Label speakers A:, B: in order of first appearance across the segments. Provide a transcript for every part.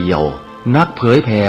A: เดียวนักเผยแผ่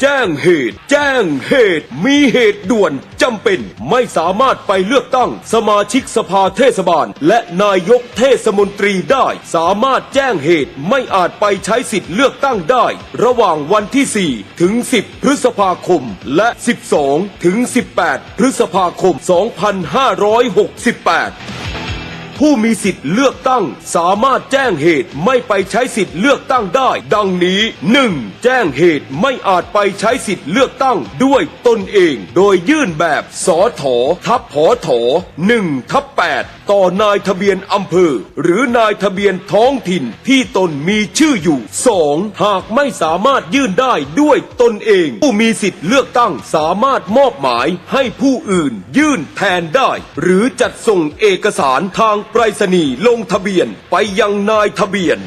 B: แจ้งเหตุมีเหตุด่วนจำเป็นไม่สามารถไปเลือกตั้งสมาชิกสภาเทศบาลและนายกเทศมนตรีได้สามารถแจ้งเหตุไม่อาจไปใช้สิทธิ์เลือกตั้งได้ระหว่างวันที่ 4 ถึง 10 พฤษภาคมและ 12 ถึง 18 พฤษภาคม 2568ผู้มีสิทธิ์เลือกตั้งสามารถแจ้งเหตุไม่ไปใช้สิทธิ์เลือกตั้งได้ดังนี้ 1. แจ้งเหตุไม่อาจไปใช้สิทธิ์เลือกตั้งด้วยตนเองโดยยื่นแบบสถทับผถ1/8ต่อนายทะเบียนอำเภอหรือนายทะเบียนท้องถิ่นที่ตนมีชื่ออยู่ 2. หากไม่สามารถยื่นได้ด้วยตนเองผู้มีสิทธิ์เลือกตั้งสามารถมอบหมายให้ผู้อื่นยื่นแทนได้หรือจัดส่งเอกสารทางไปรษณีย์ลงทะเบียนไปยังนายทะเบียน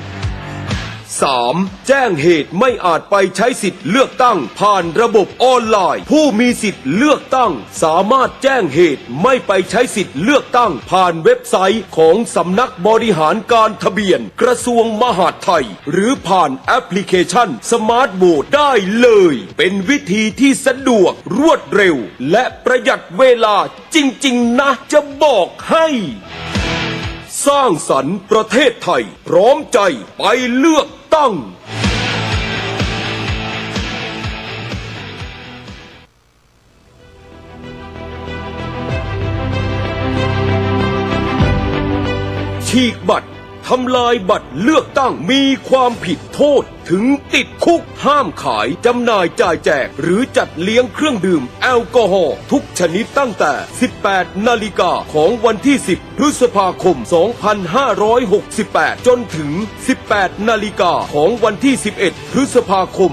B: 3. แจ้งเหตุไม่อาจไปใช้สิทธิ์เลือกตั้งผ่านระบบออนไลน์ผู้มีสิทธิ์เลือกตั้งสามารถแจ้งเหตุไม่ไปใช้สิทธิ์เลือกตั้งผ่านเว็บไซต์ของสำนักบริหารการทะเบียนกระทรวงมหาดไทยหรือผ่านแอปพลิเคชันสมาร์ทโหวตได้เลยเป็นวิธีที่สะดวกรวดเร็วและประหยัดเวลาจริงๆนะจะบอกให้สร้างสรรค์ประเทศไทยพร้อมใจไปเลือกตั้งฉีกบัตรทำลายบัตรเลือกตั้งมีความผิดโทษถึงติดคุกห้ามขายจำหน่ายจ่ายแจกหรือจัดเลี้ยงเครื่องดื่มแอลกอฮอล์ทุกชนิดตั้งแต่ 18 นาฬิกาของวันที่ 10 พฤษภาคม 2568 จนถึง 18 นาฬิกาของวันที่ 11 พฤษภาคม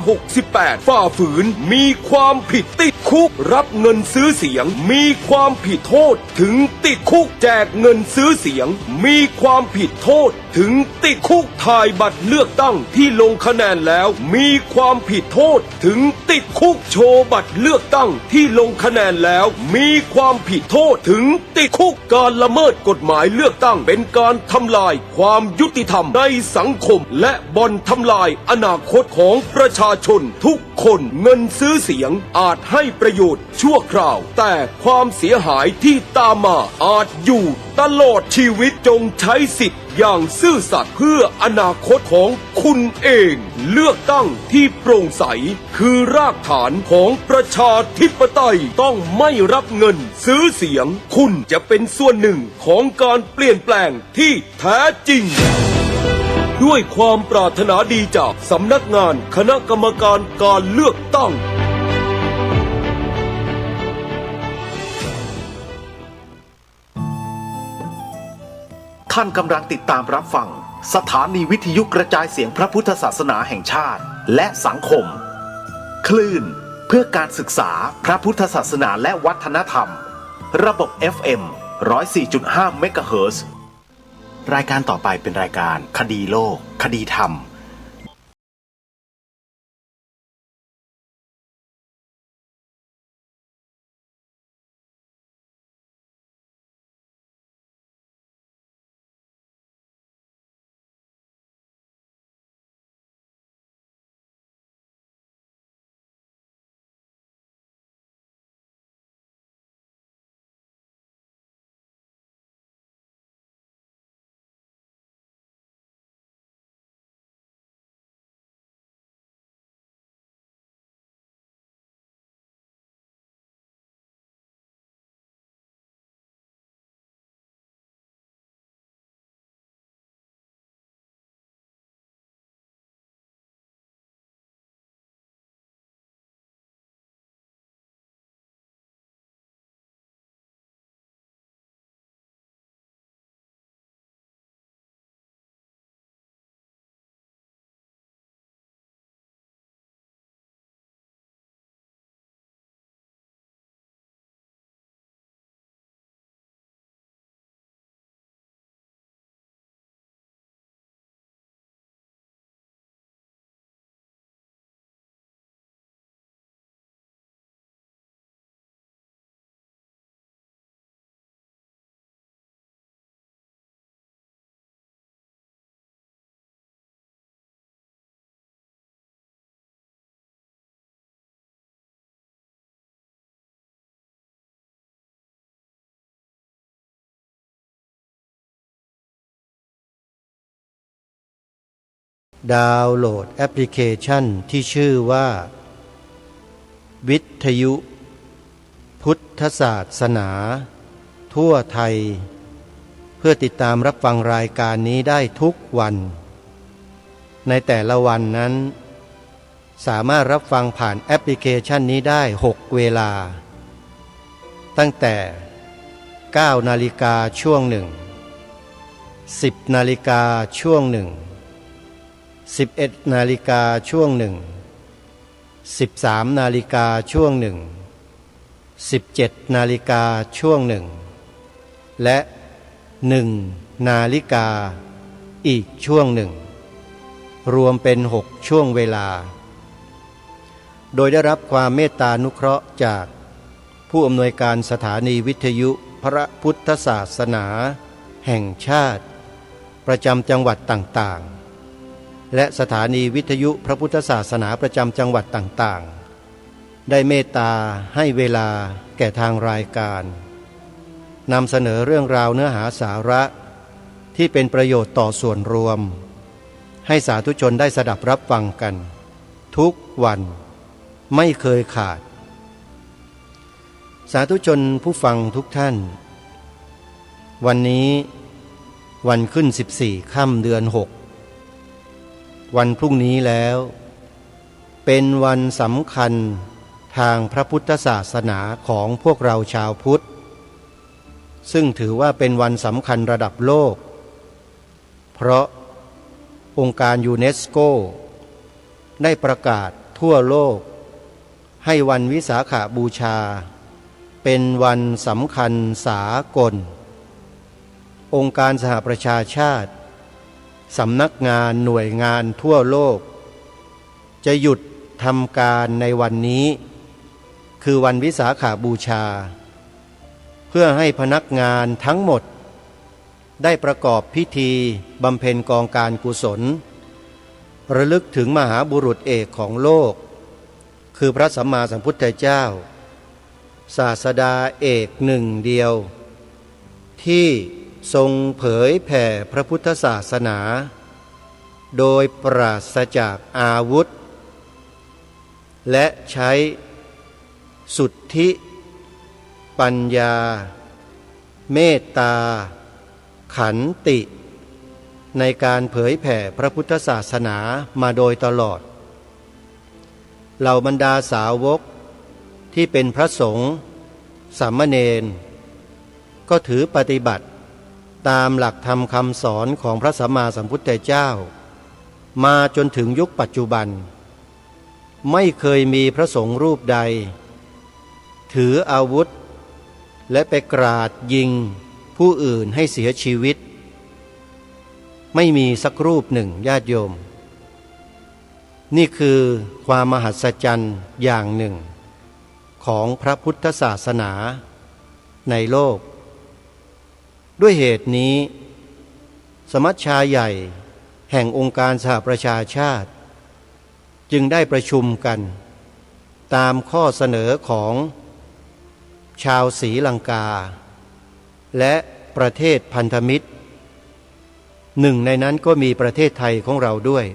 B: 2568 ฝ่าฝืนมีความผิดติดคุกรับเงินซื้อเสียงมีความผิดโทษถึงติดคุกแจกเงินซื้อเสียงมีความผิดโทษถึงติดคุกถ่ายบัตรเลือกตั้งที่ลงคะแนนแล้วมีความผิดโทษถึงติดคุกโชว์บัตรเลือกตั้งที่ลงคะแนนแล้วมีความผิดโทษถึงติดคุกการละเมิดกฎหมายเลือกตั้งเป็นการทำลายความยุติธรรมในสังคมและบ่อนทำลายอนาคตของประชาชนทุกคนเงินซื้อเสียงอาจให้ประโยชน์ชั่วคราวแต่ความเสียหายที่ตามมาอาจอยู่ตลอดชีวิตจงใช้สิทธิ์อย่างซื่อสัตย์เพื่ออนาคตของคุณเองเลือกตั้งที่โปร่งใสคือรากฐานของประชาธิปไตยต้องไม่รับเงินซื้อเสียงคุณจะเป็นส่วนหนึ่งของการเปลี่ยนแปลงที่แท้จริงด้วยความปรารถนาดีจากสำนักงานคณะกรรมการการเลือกตั้ง
C: ท่านกำลังติดตามรับฟังสถานีวิทยุกระจายเสียงพระพุทธศาสนาแห่งชาติและสังคมคลื่นเพื่อการศึกษาพระพุทธศาสนาและวัฒนธรรมระบบ FM 104.5 เมกะเฮิรตซ์ รายการต่อไปเป็นรายการคดีโลกคดีธรรม
D: ดาวน์โหลดแอปพลิเคชันที่ชื่อว่าวิทยุพุทธศาสนาทั่วไทยเพื่อติดตามรับฟังรายการนี้ได้ทุกวันในแต่ละวันนั้นสามารถรับฟังผ่านแอปพลิเคชันนี้ได้6 เวลาตั้งแต่9 นาฬิกาช่วงหนึ่ง10 นาฬิกาช่วงหนึ่ง11 นาฬิกาช่วงหนึ่ง13 นาฬิกาช่วงหนึ่ง17 นาฬิกาช่วงหนึ่งและ1 นาฬิกาอีกช่วงหนึ่งรวมเป็น6 ช่วงเวลาโดยได้รับความเมตตานุเคราะห์จากผู้อำนวยการสถานีวิทยุพระพุทธศาสนาแห่งชาติประจำจังหวัดต่างๆและสถานีวิทยุพระพุทธศาสนาประจำจังหวัดต่างๆได้เมตตาให้เวลาแก่ทางรายการนำเสนอเรื่องราวเนื้อหาสาระที่เป็นประโยชน์ต่อส่วนรวมให้สาธุชนได้สดับรับฟังกันทุกวันไม่เคยขาดสาธุชนผู้ฟังทุกท่านวันนี้วันขึ้น14 ค่ำเดือน6วันพรุ่งนี้แล้วเป็นวันสำคัญทางพระพุทธศาสนาของพวกเราชาวพุทธซึ่งถือว่าเป็นวันสำคัญระดับโลกเพราะองค์การยูเนสโกได้ประกาศทั่วโลกให้วันวิสาขบูชาเป็นวันสำคัญสากลองค์การสหประชาชาติสำนักงานหน่วยงานทั่วโลกจะหยุดทำการในวันนี้คือวันวิสาขบูชาเพื่อให้พนักงานทั้งหมดได้ประกอบพิธีบำเพ็ญกองการกุศลระลึกถึงมหาบุรุษเอกของโลกคือพระสัมมาสัมพุทธเจ้าศาสดาเอกหนึ่งเดียวที่ทรงเผยแผ่พระพุทธศาสนาโดยปราศจากอาวุธและใช้สุทธิปัญญาเมตตาขันติในการเผยแผ่พระพุทธศาสนามาโดยตลอดเหล่าบรรดาสาวกที่เป็นพระสงฆ์สามเณรก็ถือปฏิบัติตามหลักธรรมคำสอนของพระสัมมาสัมพุทธเจ้ามาจนถึงยุคปัจจุบันไม่เคยมีพระสงฆ์รูปใดถืออาวุธและไปกราดยิงผู้อื่นให้เสียชีวิต ไม่มีสักรูปหนึ่งญาติโยมนี่คือความมหัศจรรย์อย่างหนึ่งของพระพุทธศาสนาในโลกด้วยเหตุนี้สมัชชาใหญ่แห่งองค์การสหประชาชาติจึงได้ประชุมกันตามข้อเสนอของชาวศรีลังกาและประเทศพันธมิตรหนึ่งในนั้นก็มีประเทศไทยของเราด้วย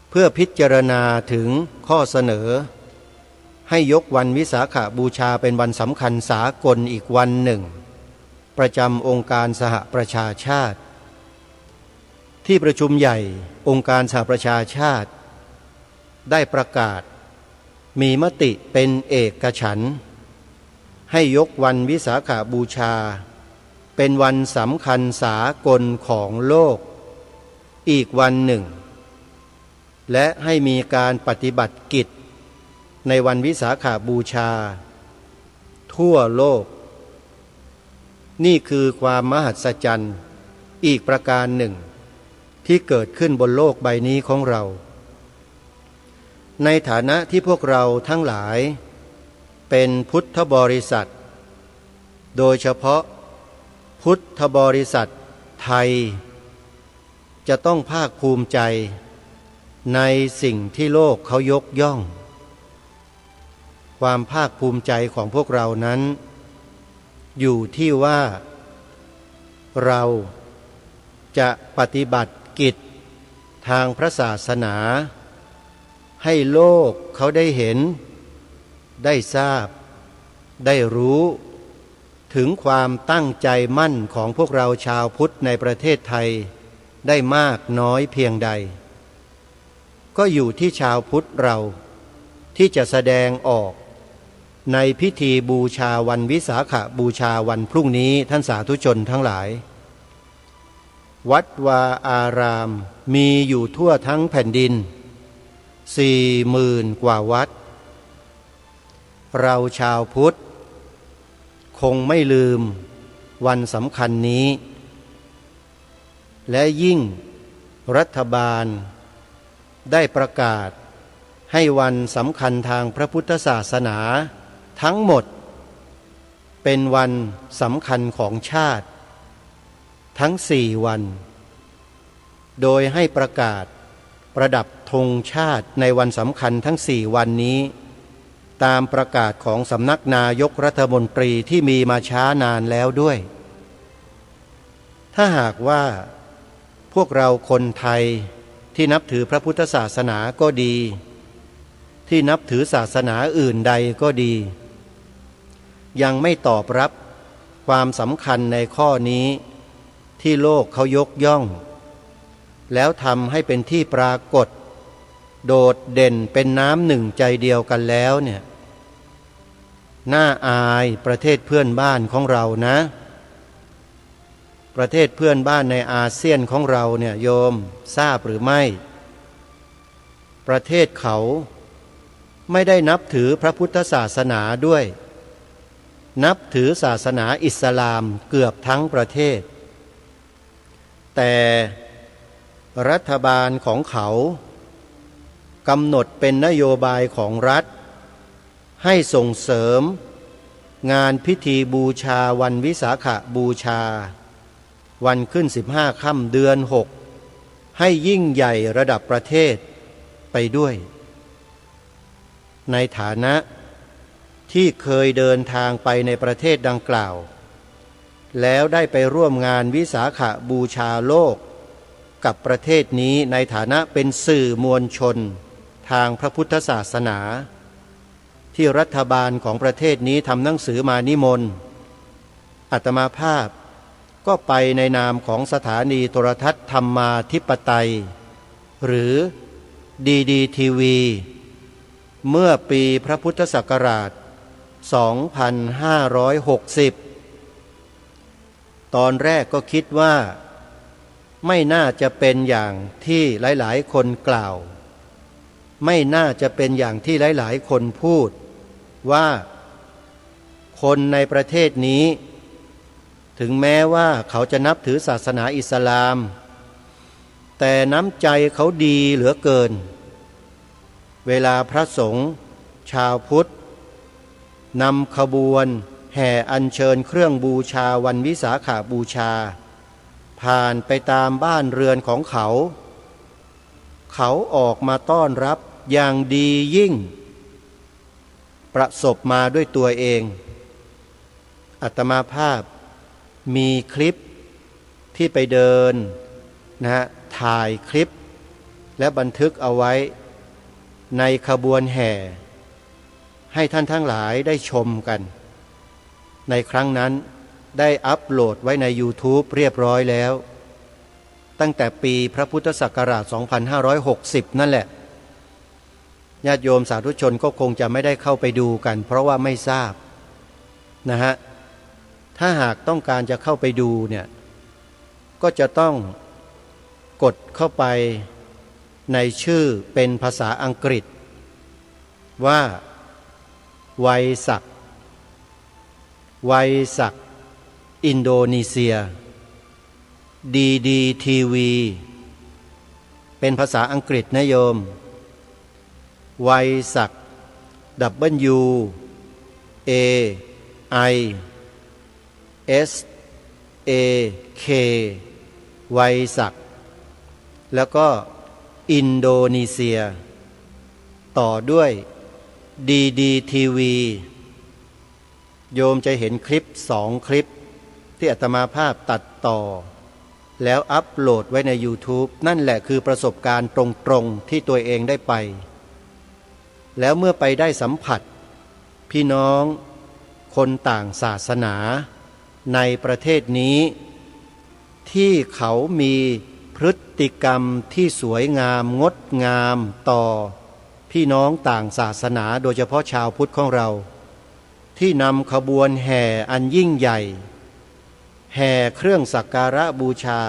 D: เพื่อพิจารณาถึงข้อเสนอให้ยกวันวิสาขบูชาเป็นวันสำคัญสากลอีกวันหนึ่งประจำองค์การสหประชาชาติที่ประชุมใหญ่องค์การสหประชาชาติได้ประกาศมีมติเป็นเอกฉันท์ให้ยกวันวิสาขบูชาเป็นวันสำคัญสากลของโลกอีกวันหนึ่งและให้มีการปฏิบัติกิจในวันวิสาขบูชาทั่วโลกนี่คือความมหัศจรรย์อีกประการหนึ่งที่เกิดขึ้นบนโลกใบนี้ของเราในฐานะที่พวกเราทั้งหลายเป็นพุทธบริษัทโดยเฉพาะพุทธบริษัทไทยจะต้องภาคภูมิใจในสิ่งที่โลกเขายกย่องความภาคภูมิใจของพวกเรานั้นอยู่ที่ว่าเราจะปฏิบัติกิจทางพระศาสนาให้โลกเขาได้เห็นได้ทราบได้รู้ถึงความตั้งใจมั่นของพวกเราชาวพุทธในประเทศไทยได้มากน้อยเพียงใดก็อยู่ที่ชาวพุทธเราที่จะแสดงออกในพิธีบูชาวันวิสาขบูชาวันพรุ่งนี้ท่านสาธุชนทั้งหลายวัดวาอารามมีอยู่ทั่วทั้งแผ่นดิน40,000 กว่าวัดเราชาวพุทธคงไม่ลืมวันสำคัญนี้และยิ่งรัฐบาลได้ประกาศให้วันสำคัญทางพระพุทธศาสนาทั้งหมดเป็นวันสำคัญของชาติทั้ง4 วันโดยให้ประกาศประดับธงชาติในวันสำคัญทั้ง4 วันนี้ตามประกาศของสำนักนายกรัฐมนตรีที่มีมาช้านานแล้วด้วยถ้าหากว่าพวกเราคนไทยที่นับถือพระพุทธศาสนาก็ดีที่นับถือศาสนาอื่นใดก็ดียังไม่ตอบรับความสำคัญในข้อนี้ที่โลกเขายกย่องแล้วทำให้เป็นที่ปรากฏโดดเด่นเป็นน้ำหนึ่งใจเดียวกันแล้วเนี่ยน่าอายประเทศเพื่อนบ้านของเรานะประเทศเพื่อนบ้านในอาเซียนของเราเนี่ยโยมทราบหรือไม่ประเทศเขาไม่ได้นับถือพระพุทธศาสนาด้วยนับถือศาสนาอิสลามเกือบทั้งประเทศแต่รัฐบาลของเขากำหนดเป็นนโยบายของรัฐให้ส่งเสริมงานพิธีบูชาวันวิสาขบูชาวันขึ้น15 ค่ำเดือน 6ให้ยิ่งใหญ่ระดับประเทศไปด้วยในฐานะที่เคยเดินทางไปในประเทศดังกล่าวแล้วได้ไปร่วมงานวิสาขบูชาโลกกับประเทศนี้ในฐานะเป็นสื่อมวลชนทางพระพุทธศาสนาที่รัฐบาลของประเทศนี้ทำหนังสือมานิมนต์อาตมาภาพก็ไปในนามของสถานีโทรทัศน์ธรรมาธิปไตยหรือดีทีวีเมื่อปีพระพุทธศักราช 2560 ตอนแรกก็คิดว่าไม่น่าจะเป็นอย่างที่หลายๆคนกล่าวไม่น่าจะเป็นอย่างที่หลายๆคนพูดว่าคนในประเทศนี้ถึงแม้ว่าเขาจะนับถือศาสนาอิสลาม แต่น้ำใจเขาดีเหลือเกินเวลาพระสงฆ์ชาวพุทธนำขบวนแห่อัญเชิญเครื่องบูชาวันวิสาขบูชาผ่านไปตามบ้านเรือนของเขาเขาออกมาต้อนรับอย่างดียิ่งประสบมาด้วยตัวเองอาตมาภาพมีคลิปที่ไปเดินถ่ายคลิปและบันทึกเอาไว้ในขบวนแห่ให้ท่านทั้งหลายได้ชมกันในครั้งนั้นได้อัปโหลดไว้ใน YouTube เรียบร้อยแล้วตั้งแต่ปีพระพุทธศักราช 2560 นั่นแหละญาติโยมสาธุชนก็คงจะไม่ได้เข้าไปดูกันเพราะว่าไม่ทราบนะฮะถ้าหากต้องการจะเข้าไปดูเนี่ยก็จะต้องกดเข้าไปในชื่อเป็นภาษาอังกฤษว่าไวศักอินโดนีเซียDDTV เป็นภาษาอังกฤษนะโยมไวศัก WAISAK ไวศักแล้วก็อินโดนีเซียต่อด้วย DDTV โยมจะเห็นคลิป2 คลิปที่อาตมาภาพตัดต่อแล้วอัปโหลดไว้ใน YouTube นั่นแหละคือประสบการณ์ตรงๆที่ตัวเองได้ไปแล้วเมื่อไปได้สัมผัสพี่น้องคนต่างศาสนาในประเทศนี้ที่เขามีพฤติกรรมที่สวยงามงดงามต่อพี่น้องต่างศาสนาโดยเฉพาะชาวพุทธของเราที่นำขบวนแห่อันยิ่งใหญ่แห่เครื่องสักการะบูชา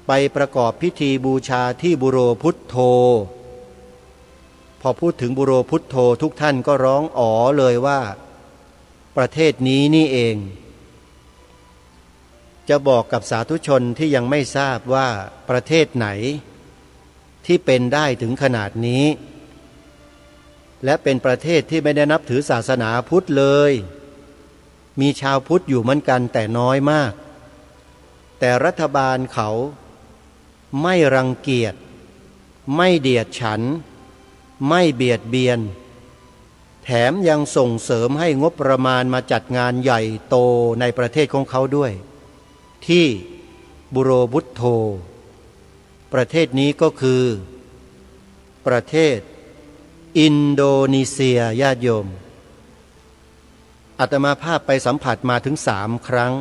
D: ไปประกอบพิธีบูชาที่บุโรพุทโธพอพูดถึงบุโรพุทโธทุกท่านก็ร้องอ๋อเลยว่าประเทศนี้นี่เองจะบอกกับสาธุชนที่ยังไม่ทราบว่าประเทศไหนที่เป็นได้ถึงขนาดนี้และเป็นประเทศที่ไม่ได้นับถือศาสนาพุทธเลยมีชาวพุทธอยู่เหมือนกันแต่น้อยมากแต่รัฐบาลเขาไม่รังเกียจไม่เดียดฉันไม่เบียดเบียนแถมยังส่งเสริมให้งบประมาณมาจัดงานใหญ่โตในประเทศของเขาด้วยที่บุโรพุทโธประเทศนี้ก็คือประเทศอินโดนีเซียญาติโยมอาตมาภาพไปสัมผัสมาถึง3 ครั้ง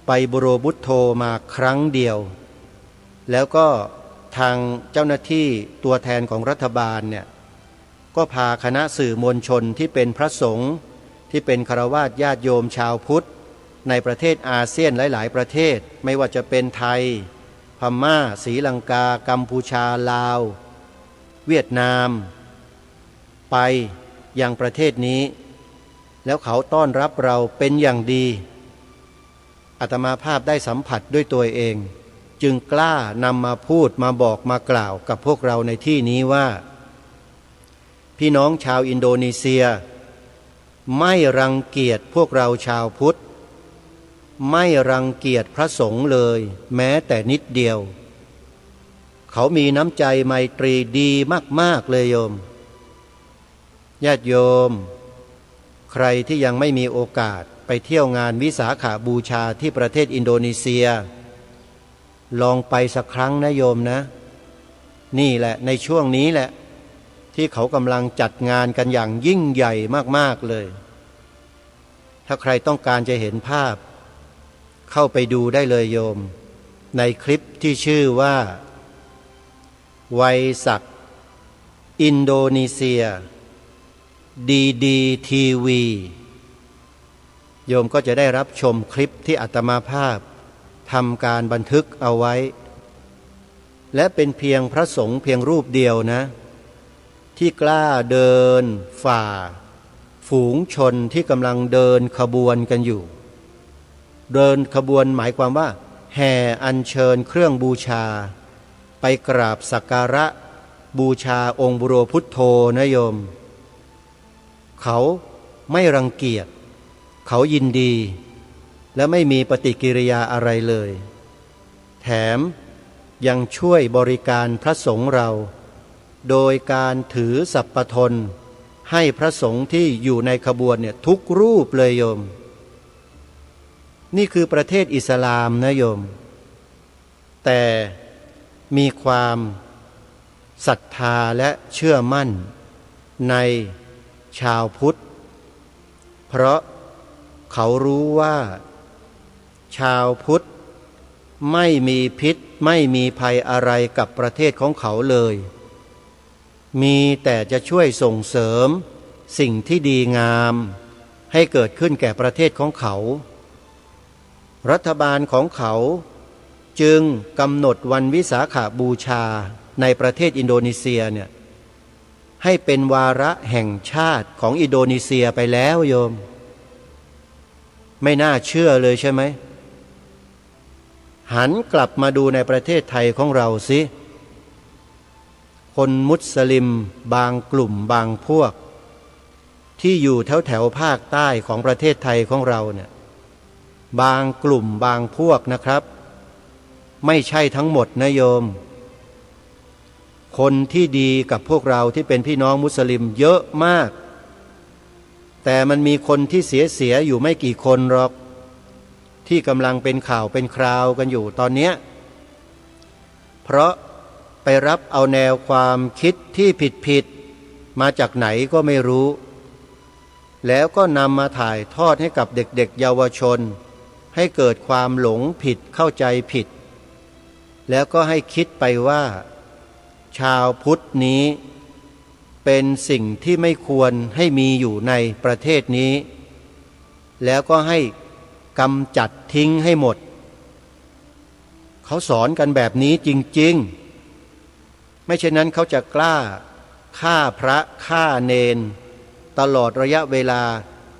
D: ไปบุโรพุทโธมาครั้งเดียวแล้วก็ทางเจ้าหน้าที่ตัวแทนของรัฐบาลเนี่ยก็พาคณะสื่อมวลชนที่เป็นพระสงฆ์ที่เป็นฆราวาสญาติโยมชาวพุทธในประเทศอาเซียนหลายๆประเทศไม่ว่าจะเป็นไทยพม่าศรีลังกากัมพูชาลาวเวียดนามไปยังประเทศนี้แล้วเขาต้อนรับเราเป็นอย่างดีอาตมาภาพได้สัมผัสด้วยตัวเองจึงกล้านำมาพูดมาบอกมากล่าวกับพวกเราในที่นี้ว่าพี่น้องชาวอินโดนีเซียไม่รังเกียจพวกเราชาวพุทธไม่รังเกียจพระสงฆ์เลยแม้แต่นิดเดียวเขามีน้ำใจไมตรีดีมากๆเลยโยมญาติโยมใครที่ยังไม่มีโอกาสไปเที่ยวงานวิสาขบูชาที่ประเทศอินโดนีเซียลองไปสักครั้งนะโยมนะนี่แหละในช่วงนี้แหละที่เขากำลังจัดงานกันอย่างยิ่งใหญ่มากๆเลยถ้าใครต้องการจะเห็นภาพเข้าไปดูได้เลยโยมในคลิปที่ชื่อว่าไวศักอินโดนีเซียDDTV โยมก็จะได้รับชมคลิปที่อาตมาภาพทำการบันทึกเอาไว้และเป็นเพียงพระสงฆ์เพียงรูปเดียวนะที่กล้าเดินฝ่าฝูงชนที่กำลังเดินขบวนกันอยู่เดินขบวนหมายความว่าแห่อัญเชิญเครื่องบูชา ไปกราบสักการะบูชาองค์บุโรพุทโธนะโยมเขาไม่รังเกียจเขายินดีและไม่มีปฏิกิริยาอะไรเลยแถมยังช่วยบริการพระสงฆ์เราโดยการถือสัพพทนให้พระสงฆ์ที่อยู่ในขบวนเนี่ยทุกรูปเลยโยมนี่คือประเทศอิสลามนะโยมแต่มีความศรัทธาและเชื่อมั่นในชาวพุทธเพราะเขารู้ว่าชาวพุทธไม่มีพิษไม่มีภัยอะไรกับประเทศของเขาเลยมีแต่จะช่วยส่งเสริมสิ่งที่ดีงามให้เกิดขึ้นแก่ประเทศของเขารัฐบาลของเขาจึงกำหนดวันวิสาขบูชาในประเทศอินโดนีเซียเนี่ยให้เป็นวาระแห่งชาติของอินโดนีเซียไปแล้วโยมไม่น่าเชื่อเลยใช่ไหมหันกลับมาดูในประเทศไทยของเราสิคนมุสลิมบางกลุ่มบางพวกที่อยู่แถวภาคใต้ของประเทศไทยของเราเนี่ยบางกลุ่มบางพวกนะครับไม่ใช่ทั้งหมดนะโยมคนที่ดีกับพวกเราที่เป็นพี่น้องมุสลิมเยอะมากแต่มันมีคนที่เสียอยู่ไม่กี่คนหรอกที่กำลังเป็นข่าวเป็นคราวกันอยู่ตอนเนี้ยเพราะไปรับเอาแนวความคิดที่ผิดมาจากไหนก็ไม่รู้แล้วก็นำมาถ่ายทอดให้กับเด็กๆเยาวชนให้เกิดความหลงผิดเข้าใจผิดแล้วก็ให้คิดไปว่าชาวพุทธนี้เป็นสิ่งที่ไม่ควรให้มีอยู่ในประเทศนี้แล้วก็ให้กำจัดทิ้งให้หมดเขาสอนกันแบบนี้จริงๆไม่เช่นนั้นเขาจะกล้าฆ่าพระฆ่าเนนตลอดระยะเวลา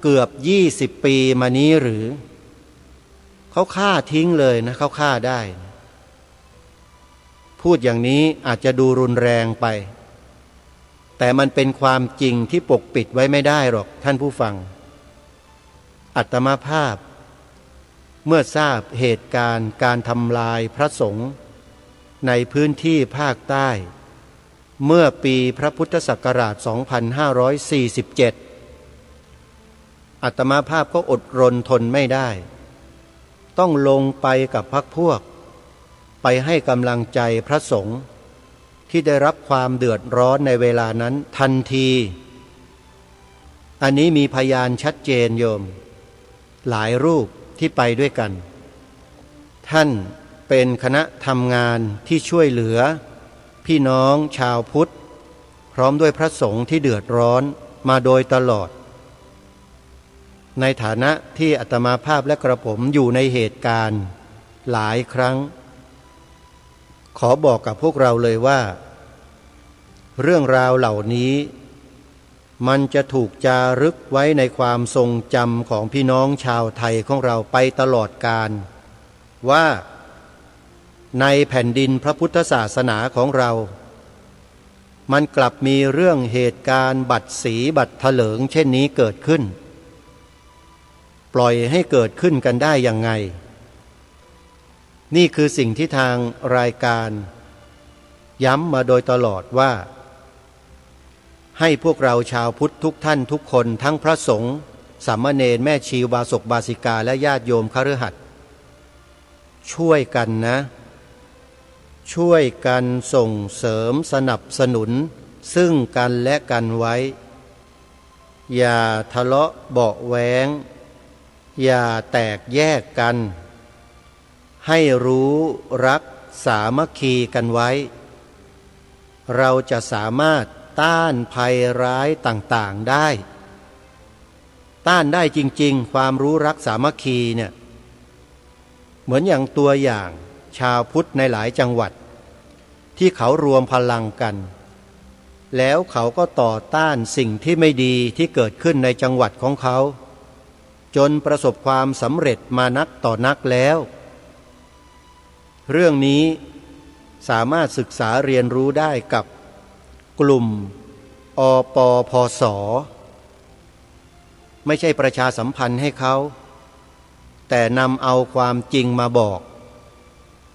D: เกือบ20 ปีมานี้หรือเขาฆ่าทิ้งเลยนะเขาฆ่าได้พูดอย่างนี้อาจจะดูรุนแรงไปแต่มันเป็นความจริงที่ปกปิดไว้ไม่ได้หรอกท่านผู้ฟังอาตมาภาพเมื่อทราบเหตุการณ์การทำลายพระสงฆ์ในพื้นที่ภาคใต้เมื่อปีพระพุทธศักราช 2547 อาตมาภาพก็อดรนทนไม่ได้ต้องลงไปกับพรรคพวกไปให้กำลังใจพระสงฆ์ที่ได้รับความเดือดร้อนในเวลานั้นทันทีอันนี้มีพยานชัดเจนโยมหลายรูปที่ไปด้วยกันท่านเป็นคณะทำงานที่ช่วยเหลือพี่น้องชาวพุทธพร้อมด้วยพระสงฆ์ที่เดือดร้อนมาโดยตลอดในฐานะที่อาตมาภาพและกระผมอยู่ในเหตุการณ์หลายครั้งขอบอกกับพวกเราเลยว่าเรื่องราวเหล่านี้มันจะถูกจารึกไว้ในความทรงจำของพี่น้องชาวไทยของเราไปตลอดกาลว่าในแผ่นดินพระพุทธศาสนาของเรามันกลับมีเรื่องเหตุการณ์บัตรสีบัตรเถลิงเช่นนี้เกิดขึ้นปล่อยให้เกิดขึ้นกันได้ยังไงนี่คือสิ่งที่ทางรายการย้ำมาโดยตลอดว่าให้พวกเราชาวพุทธทุกท่านทุกคนทั้งพระสงฆ์สามเณรแม่ชีวาสกบาสิกาและญาติโยมคฤหัสถ์ช่วยกันนะช่วยกันส่งเสริมสนับสนุนซึ่งกันและกันไว้อย่าทะเลาะเบาะแว้งอย่าแตกแยกกันให้รู้รักสามัคคีกันไว้เราจะสามารถต้านภัยร้ายต่างๆได้ต้านได้จริงๆความรู้รักสามัคคีเนี่ยเหมือนอย่างตัวอย่างชาวพุทธในหลายจังหวัดที่เขารวมพลังกันแล้วเขาก็ต่อต้านสิ่งที่ไม่ดีที่เกิดขึ้นในจังหวัดของเขาจนประสบความสำเร็จมานักต่อนักแล้วเรื่องนี้ สามารถศึกษาเรียนรู้ได้กับกลุ่มอปพส.ไม่ใช่ประชาสัมพันธ์ให้เขาแต่นำเอาความจริงมาบอก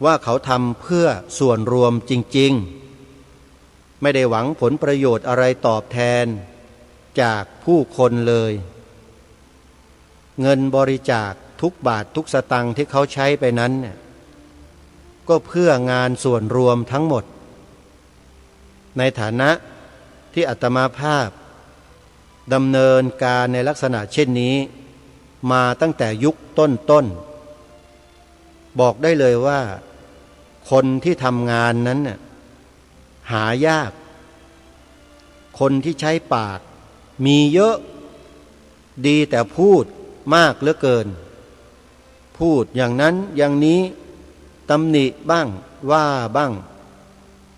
D: ว่าเขาทำเพื่อส่วนรวมจริงๆไม่ได้หวังผลประโยชน์อะไรตอบแทนจากผู้คนเลยเงินบริจาคทุกบาททุกสตังค์ที่เขาใช้ไปนั้นเนี่ยก็เพื่องานส่วนรวมทั้งหมดในฐานะที่อาตมาภาพดำเนินการในลักษณะเช่นนี้มาตั้งแต่ยุคต้นๆบอกได้เลยว่าคนที่ทำงานนั้นน่ะหายากคนที่ใช้ปากมีเยอะดีแต่พูดมากเหลือเกินพูดอย่างนั้นอย่างนี้ตำหนิบ้างว่าบ้าง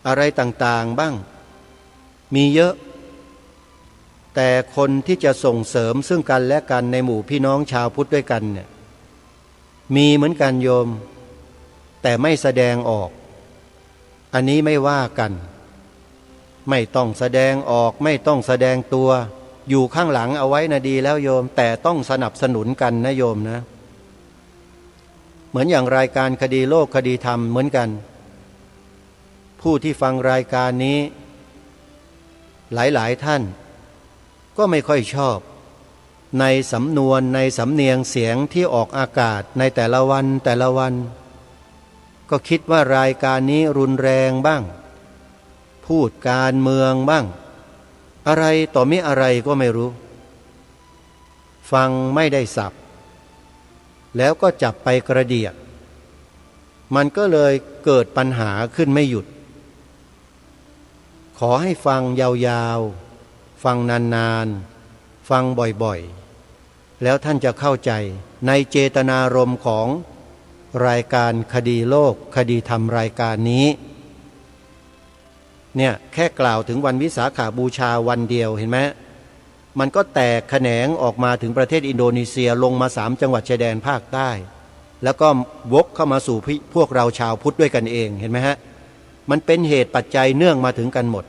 D: อะไรต่างๆบ้างมีเยอะแต่คนที่จะส่งเสริมซึ่งกันและกันในหมู่พี่น้องชาวพุทธด้วยกันเนี่ยมีเหมือนกันโยมแต่ไม่แสดงออกอันนี้ไม่ว่ากันไม่ต้องแสดงออกไม่ต้องแสดงตัวอยู่ข้างหลังเอาไว้นะดีแล้วโยมแต่ต้องสนับสนุนกันนะโยมนะเหมือนอย่างรายการคดีโลกคดีธรรมเหมือนกันผู้ที่ฟังรายการนี้หลายๆท่านก็ไม่ค่อยชอบในสำนวนในสำเนียงเสียงที่ออกอากาศในแต่ละวันก็คิดว่ารายการนี้รุนแรงบ้างพูดการเมืองบ้างอะไรต่อมิอะไรก็ไม่รู้ฟังไม่ได้สับแล้วก็จับไปกระเดียดมันก็เลยเกิดปัญหาขึ้นไม่หยุดขอให้ฟังยาวๆฟังนานๆฟังบ่อยๆแล้วท่านจะเข้าใจในเจตนารมณ์ของรายการคดีโลกคดีธรรมรายการนี้เนี่ยแค่กล่าวถึงวันวิสาขบูชาวันเดียวเห็นไหมมันก็แตกแขนงออกมาถึงประเทศอินโดนีเซียลงมา3 จังหวัดชายแดนภาคใต้แล้วก็วกเข้ามาสู่พวกเราชาวพุทธด้วยกันเองเห็นไหมฮะมันเป็นเหตุปัจจัยเนื่องมาถึงกันหมด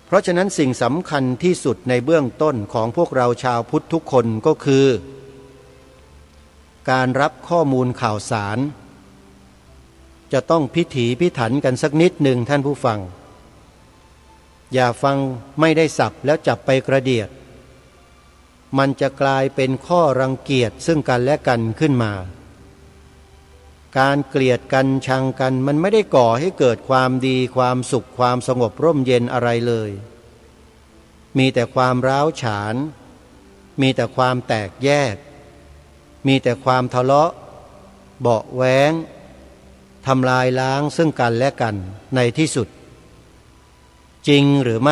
D: เพราะฉะนั้นสิ่งสำคัญที่สุดในเบื้องต้นของพวกเราชาวพุทธทุกคนก็คือการรับข้อมูลข่าวสารจะต้องพิถีพิถันกันสักนิดหนึ่งท่านผู้ฟังอย่าฟังไม่ได้สับแล้วจับไปกระเดียดมันจะกลายเป็นข้อรังเกียจซึ่งกันและกันขึ้นมาการเกลียดกันชังกันมันไม่ได้ก่อให้เกิดความดีความสุขความสงบร่มเย็นอะไรเลยมีแต่ความร้าวฉานมีแต่ความแตกแยกมีแต่ความทะเลาะเบาะแว้งทำลายล้างซึ่งกันและกันในที่สุดจริงหรือไ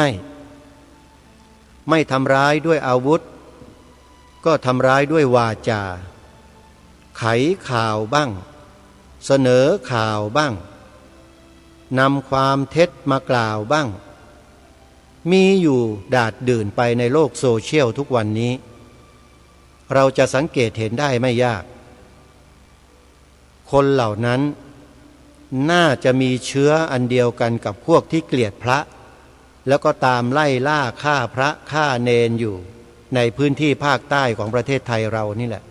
D: ม่ทำร้ายด้วยอาวุธก็ทำร้ายด้วยวาจาไขข่าวบ้างเสนอข่าวบ้างนำความเท็จมากล่าวบ้างมีอยู่ดาดดื่นไปในโลกโซเชียลทุกวันนี้เราจะสังเกตเห็นได้ไม่ยากคนเหล่านั้นน่าจะมีเชื้ออันเดียวกันกับพวกที่เกลียดพระแล้วก็ตามไล่ล่าฆ่าพระฆ่าเนนอยู่ในพื้นที่ภาคใต้ของประเทศไทยเรานี่แหละ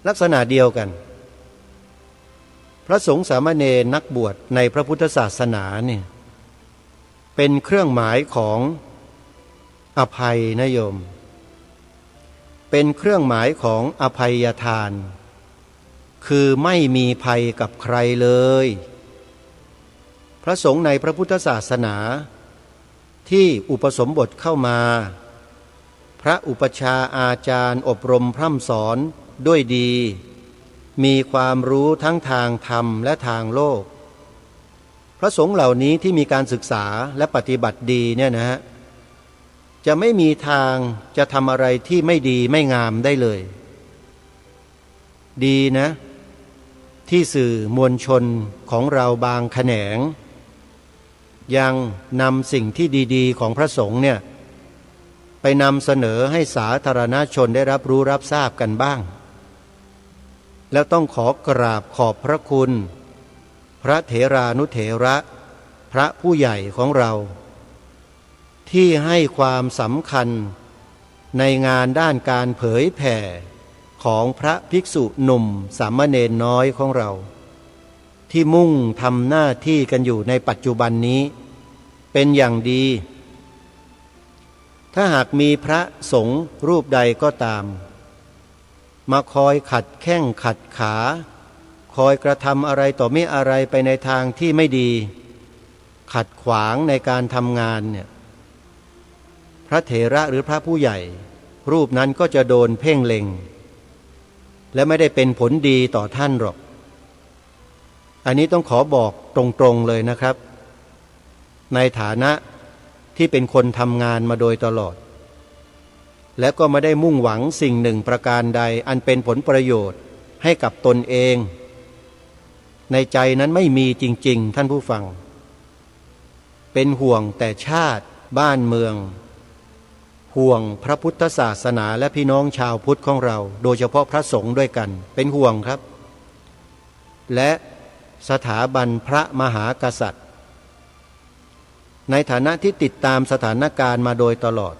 D: ลักษณะเดียวกันพระสงฆ์สามเณรนักบวชในพระพุทธศาสนาเนี่ยเป็นเครื่องหมายของอภัยนะโยมเป็นเครื่องหมายของอภัยทานคือไม่มีภัยกับใครเลยพระสงฆ์ในพระพุทธศาสนาที่อุปสมบทเข้ามาพระอุปชาอาจารย์อบรมพร่ำสอนด้วยดีมีความรู้ทั้งทางธรรมและทางโลกพระสงฆ์เหล่านี้ที่มีการศึกษาและปฏิบัติดีเนี่ยนะฮะจะไม่มีทางจะทำอะไรที่ไม่ดีไม่งามได้เลยดีนะที่สื่อมวลชนของเราบางแขนงยังนำสิ่งที่ดีๆของพระสงฆ์เนี่ยไปนำเสนอให้สาธารณชนได้รับรู้รับทราบกันบ้างแล้วต้องขอกราบขอบพระคุณ พระเถรานุเถระพระผู้ใหญ่ของเราที่ให้ความสำคัญในงานด้านการเผยแผ่ของพระภิกษุหนุ่มสามเณรน้อยของเราที่มุ่งทำหน้าที่กันอยู่ในปัจจุบันนี้เป็นอย่างดี ถ้าหากมีพระสงฆ์รูปใดก็ตามมาคอยขัดแข้งขัดขาคอยกระทำอะไรต่อไม่อะไรไปในทางที่ไม่ดีขัดขวางในการทำงานเนี่ยพระเถระหรือพระผู้ใหญ่รูปนั้นก็จะโดนเพ่งเล็งและไม่ได้เป็นผลดีต่อท่านหรอกอันนี้ต้องขอบอกตรงๆเลยนะครับในฐานะที่เป็นคนทำงานมาโดยตลอดและก็ไม่ได้มุ่งหวังสิ่งหนึ่งประการใดอันเป็นผลประโยชน์ให้กับตนเองในใจนั้นไม่มีจริงๆท่านผู้ฟังเป็นห่วงแต่ชาติบ้านเมืองห่วงพระพุทธศาสนาและพี่น้องชาวพุทธของเราโดยเฉพาะพระสงฆ์ด้วยกันเป็นห่วงครับและสถาบันพระมหากษัตริย์ในฐานะที่ติดตามสถานการณ์มาโดยตลอด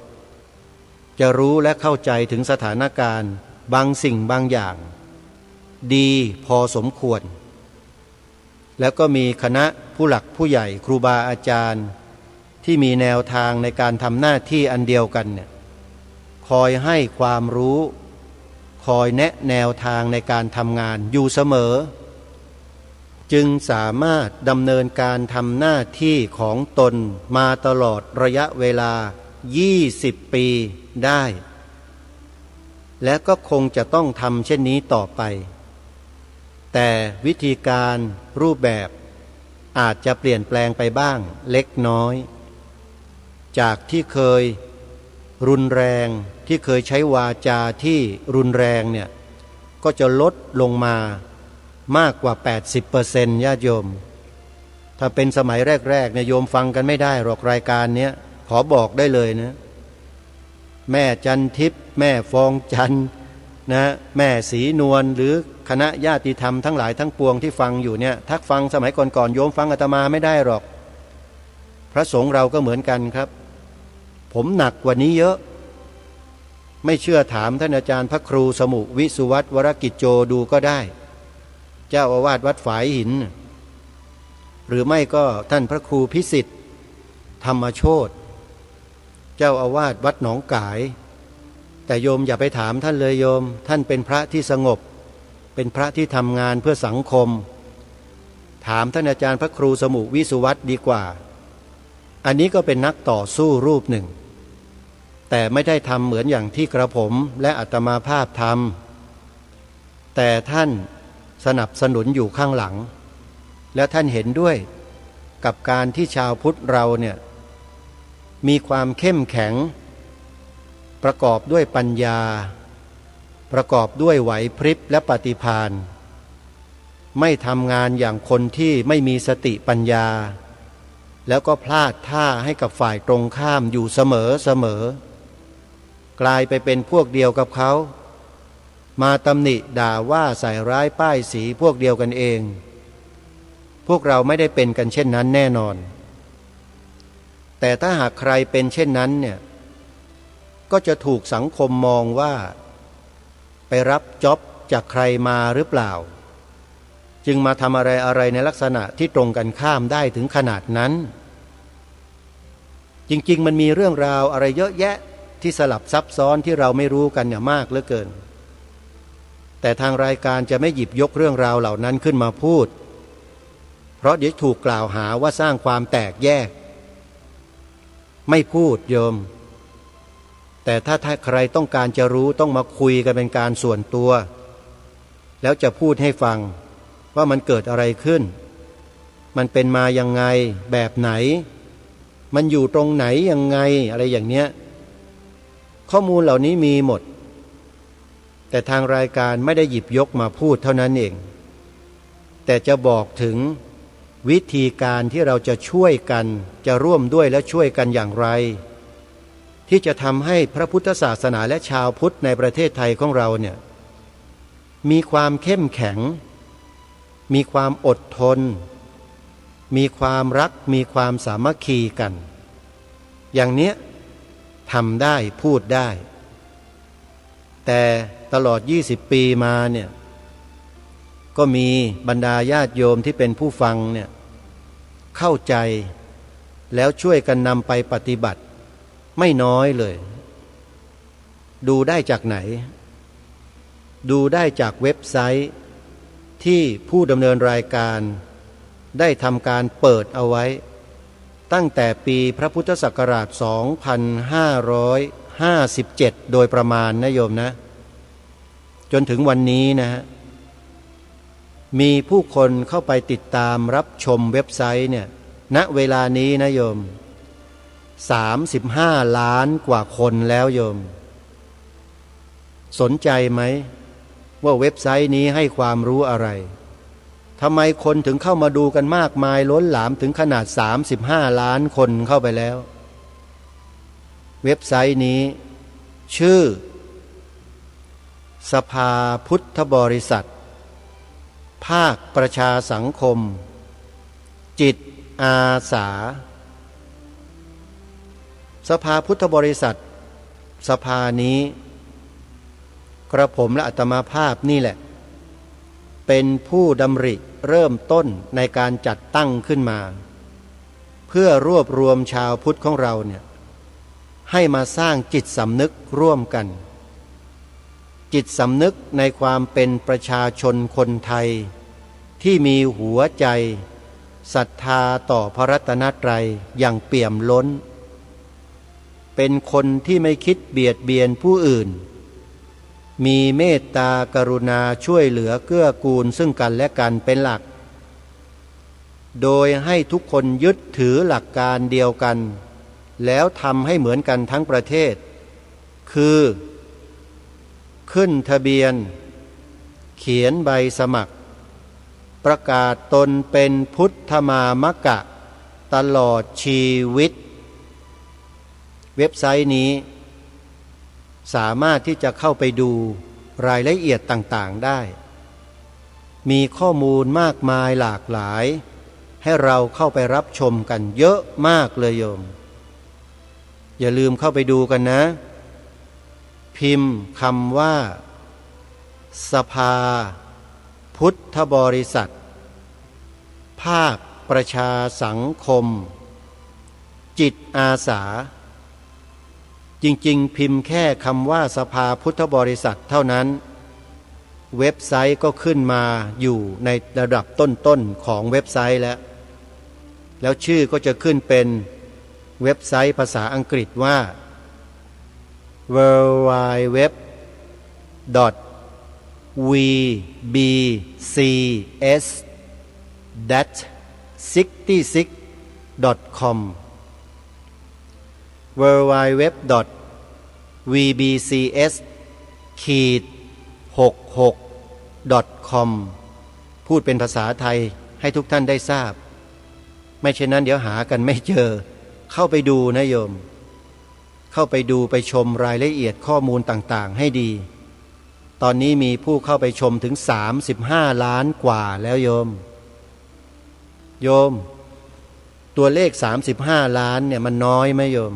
D: จะรู้และเข้าใจถึงสถานการณ์บางสิ่งบางอย่างดีพอสมควรแล้วก็มีคณะผู้หลักผู้ใหญ่ครูบาอาจารย์ที่มีแนวทางในการทำหน้าที่อันเดียวกันเนี่ยคอยให้ความรู้คอยแนะแนวทางในการทำงานอยู่เสมอจึงสามารถดำเนินการทำหน้าที่ของตนมาตลอดระยะเวลา20 ปีได้และก็คงจะต้องทำเช่นนี้ต่อไปแต่วิธีการรูปแบบอาจจะเปลี่ยนแปลงไปบ้างเล็กน้อยจากที่เคยรุนแรงที่เคยใช้วาจาที่รุนแรงเนี่ยก็จะลดลงมามากกว่า 80% ญาติโยมถ้าเป็นสมัยแรกๆเนี่ยโยมฟังกันไม่ได้หรอกรายการเนี้ยขอบอกได้เลยนะแม่จันทิพย์แม่ฟองจันนะแม่ศรีนวลหรือคณะญาติธรรมทั้งหลายทั้งปวงที่ฟังอยู่เนี่ยถ้าฟังสมัยก่อนๆโยมฟังอาตมาไม่ได้หรอกพระสงฆ์เราก็เหมือนกันครับผมหนักกว่านี้เยอะไม่เชื่อถามท่านอาจารย์พระครูสมุวิสุวัตรวรกิจโจดูก็ได้เจ้าอาวาสวัดฝายหินหรือไม่ก็ท่านพระครูพิสิทธิ์ธรรมโชติเจ้าอาวาสวัดหนองกายแต่โยมอย่าไปถามท่านเลยโยมท่านเป็นพระที่สงบเป็นพระที่ทำงานเพื่อสังคมถามท่านอาจารย์พระครูสมุวิสุวัตรดีกว่าอันนี้ก็เป็นนักต่อสู้รูปหนึ่งแต่ไม่ได้ทำเหมือนอย่างที่กระผมและอาตมาภาพทำแต่ท่านสนับสนุนอยู่ข้างหลังและท่านเห็นด้วยกับการที่ชาวพุทธเราเนี่ยมีความเข้มแข็งประกอบด้วยปัญญาประกอบด้วยไหวพริบและปฏิภาณไม่ทำงานอย่างคนที่ไม่มีสติปัญญาแล้วก็พลาดท่าให้กับฝ่ายตรงข้ามอยู่เสมอกลายไปเป็นพวกเดียวกับเขามาตำหนิด่าว่าใส่ร้ายป้ายสีพวกเดียวกันเองพวกเราไม่ได้เป็นกันเช่นนั้นแน่นอนแต่ถ้าหากใครเป็นเช่นนั้นเนี่ยก็จะถูกสังคมมองว่าไปรับจ็อบจากใครมาหรือเปล่าจึงมาทำอะไรในลักษณะที่ตรงกันข้ามได้ถึงขนาดนั้นจริงๆมันมีเรื่องราวอะไรเยอะแยะที่สลับซับซ้อนที่เราไม่รู้กันอย่างมากเหลือเกินแต่ทางรายการจะไม่หยิบยกเรื่องราวเหล่านั้นขึ้นมาพูดเพราะเดี๋ยวถูกกล่าวหาว่าสร้างความแตกแยกไม่พูดโยมแต่ถ้าใครต้องการจะรู้ต้องมาคุยกันเป็นการส่วนตัวแล้วจะพูดให้ฟังว่ามันเกิดอะไรขึ้นมันเป็นมายังไงแบบไหนมันอยู่ตรงไหนยังไงอะไรอย่างเนี้ยข้อมูลเหล่านี้มีหมดแต่ทางรายการไม่ได้หยิบยกมาพูดเท่านั้นเองแต่จะบอกถึงวิธีการที่เราจะช่วยกันจะร่วมด้วยและช่วยกันอย่างไรที่จะทำให้พระพุทธศาสนาและชาวพุทธในประเทศไทยของเราเนี่ยมีความเข้มแข็งมีความอดทน มีความรักมีความสามัคคีกันอย่างเนี้ยทำได้พูดได้แต่ตลอด20 ปีมาเนี่ยก็มีบรรดาญาติโยมที่เป็นผู้ฟังเนี่ยเข้าใจแล้วช่วยกันนำไปปฏิบัติไม่น้อยเลยดูได้จากไหนดูได้จากเว็บไซต์ที่ผู้ดำเนินรายการได้ทำการเปิดเอาไว้ตั้งแต่ปีพระพุทธศักราช 2557 โดยประมาณนะโยมนะจนถึงวันนี้นะฮะมีผู้คนเข้าไปติดตามรับชมเว็บไซต์เนี่ยณเวลานี้นะโยม35 ล้านกว่าคนแล้วโยมสนใจไหมว่าเว็บไซต์นี้ให้ความรู้อะไรทำไมคนถึงเข้ามาดูกันมากมายล้นหลามถึงขนาด35 ล้านคนเข้าไปแล้วเว็บไซต์นี้ชื่อสภาพุทธบริษัทภาคประชาสังคมจิตอาสาสภาพุทธบริษัทสภานี้กระผมและอาตมาภาพนี่แหละเป็นผู้ดำริเริ่มต้นในการจัดตั้งขึ้นมาเพื่อรวบรวมชาวพุทธของเราเนี่ยให้มาสร้างจิตสำนึกร่วมกันจิตสำนึกในความเป็นประชาชนคนไทยที่มีหัวใจศรัทธาต่อพระรัตนตรัยอย่างเปี่ยมล้นเป็นคนที่ไม่คิดเบียดเบียนผู้อื่นมีเมตตากรุณาช่วยเหลือเกื้อกูลซึ่งกันและกันเป็นหลักโดยให้ทุกคนยึดถือหลักการเดียวกันแล้วทำให้เหมือนกันทั้งประเทศคือขึ้นทะเบียนเขียนใบสมัครประกาศตนเป็นพุทธมามกะตลอดชีวิตเว็บไซต์นี้สามารถที่จะเข้าไปดูรายละเอียดต่างๆได้มีข้อมูลมากมายหลากหลายให้เราเข้าไปรับชมกันเยอะมากเลยโยมอย่าลืมเข้าไปดูกันนะพิมพ์คำว่าสภาพุทธบริษัทภาคประชาสังคมจิตอาสาจริงๆพิมพ์แค่คำว่าสภาพุทธบริษัทเท่านั้นเว็บไซต์ก็ขึ้นมาอยู่ในระดับต้นๆของเว็บไซต์แล้วชื่อก็จะขึ้นเป็นเว็บไซต์ภาษาอังกฤษว่า www.vbcs-66.com www.vbcs-66.com พูดเป็นภาษาไทยให้ทุกท่านได้ทราบไม่เช่นนั้นเดี๋ยวหากันไม่เจอเข้าไปดูนะโยมเข้าไปดูไปชมรายละเอียดข้อมูลต่างๆให้ดีตอนนี้มีผู้เข้าไปชมถึง35 ล้านกว่าแล้วโยมตัวเลข35 ล้านเนี่ยมันน้อยไหมโยม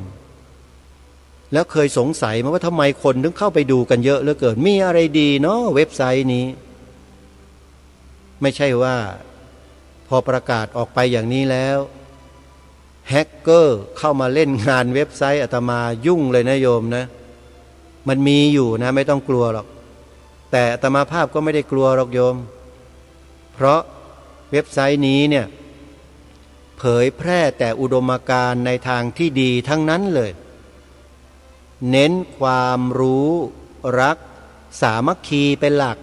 D: แล้วเคยสงสัยไหมว่าทำไมคนถึงเข้าไปดูกันเยอะเหลือเกินมีอะไรดีเนาะเว็บไซต์นี้ไม่ใช่ว่าพอประกาศออกไปอย่างนี้แล้วแฮกเกอร์เข้ามาเล่นงานเว็บไซต์อาตมายุ่งเลยนะโยมนะมันมีอยู่นะไม่ต้องกลัวหรอกแต่อาตมาภาพก็ไม่ได้กลัวหรอกโยมเพราะเว็บไซต์นี้เนี่ยเผยแพร่แต่อุดมการณ์ในทางที่ดีทั้งนั้นเลยเน้นความรู้รักสามัคคีเป็นหลัก